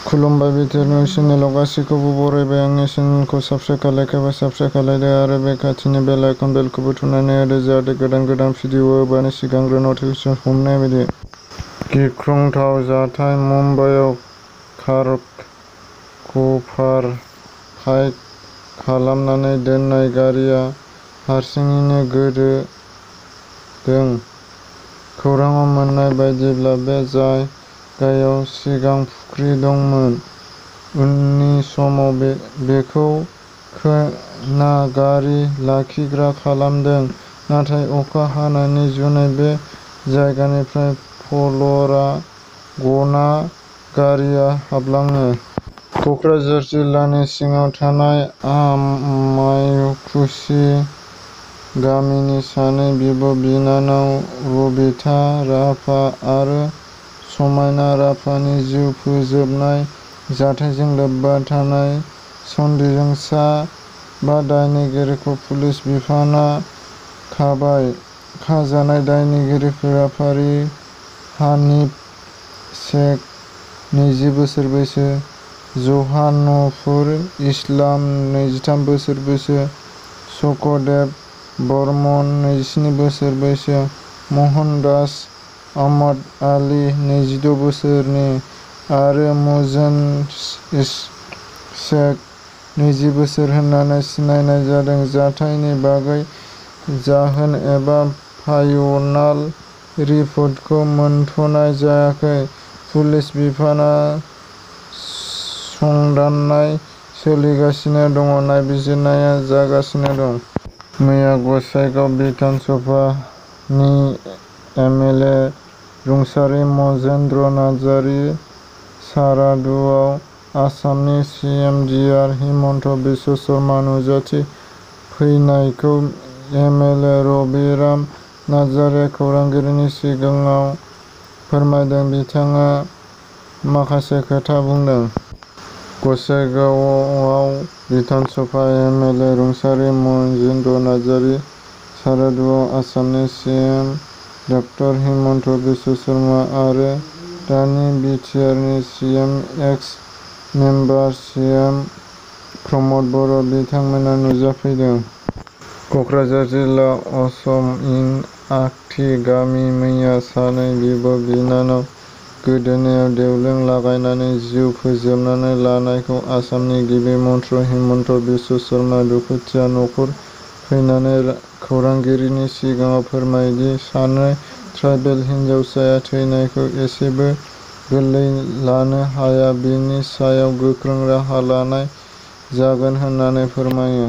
खुलुमबाय बिथोरनि चेनेलाव गासैखौबो बरायबाय। आंनि चेनेलखौ साबस्क्राइब खालायाखैबा साबस्क्राइब खालायदो आरो बे खाथिनि बेल आइकन बेलखौबो थुनानै होदो जाहाथे गोदान भिडिअ होबानो सिगांग्रो नटिफिकेसन हमनाय बायदि। गिख्रंथाव जाथाय मुम्बाइआव कार कभार हाइक खालामनानै दोननाय गारिआ हारसिङैनो गोदोदों। खौरांआव मोन्नाय बायदिब्ला बे जायगायाव सिगां फुख्रि दंमोन। उननि समाव बेखौ खोना गारि लाखिग्रा खालामदों, नाथाय अखा हानायनि जुनै बे जायगानिफ्राय फ्ल'रआ गना गारिआ हाबलाङो। क'क्राझार जिल्लानि सिङाव थानाय आमायकुसि गामिनि सानै बिब'-बिनानाव रबिता राभा आरो समायना राभानि जिउ फोजोबनाय जाथायजों लोब्बा थानाय सन्देहजों सा 5 दायनिगिरिखौ पुलिस बिफानआ खाबाय। खाजानाय दायनिगिरिफोरा फारियै हानिफ शेख, 20 बोसोर बैसो, जहानुर इस्लाम, 23 बोसोर बैसो, शंकरदेब बर्मन, 27 बोसोर बैसो, महनदास आहमद आली, 26 बोसोरनि आरो मुजन शेख, 20 बोसोर होननानै सिनायनाय जादों। जाथायनि बागै जाहोन एबा फाइनाल रिपर्टखौ मोनथ'नाय जायाखै। पुलिस बिफानआ संदाननाय सोलिगासिनो दं, नायबिजिरनाया जागासिनो दं। मैया गसाइगाव बिधान सभानि एमएलए रुंसारि मजेन्द्र नार्जारि सारादुआव आसामनि सिएम डि.आर. हिमन्त बिश्व शर्मा नुजाथि फैनायखौ एमएलए रबिराम नार्जारिया खौरांगिरिनि सिगाङाव फोरमायदों। बिथाङा माखासे खोथा बुंदों। गसाइगावआव बिधान सभा एमएलए रुंसारि मजेन्द्र नार्जारि सारादुआव आसामनि सिएम ड. हिमन्त बिश्व शर्मा आरो दानि बिटिआरनि सिएम एक्स मेम्बार सिएम प्रमद बर' बिथांमोना नुजाफैदों। क'क्राझार जिल्ला असम-इन-आखथि गामि मैया सानै बिब'-बिनानाव गोदोनायाव देवलों लागायनानै जिउ फोजोबनानै लानायखौ आसामनि गिबि मन्थ्रि हिमन्त बिश्व शर्माया दुखुथिया न'खर फैनानै खौरांगिरिनि सिगाङाव फोरमायदि सानै ट्राइबेल हिनजावसाया थैनायखौ एसेबो गोरलै लानो हाया, बेनि सायाव गोख्रों राहा लानाय जागोन होननानै फोरमायो।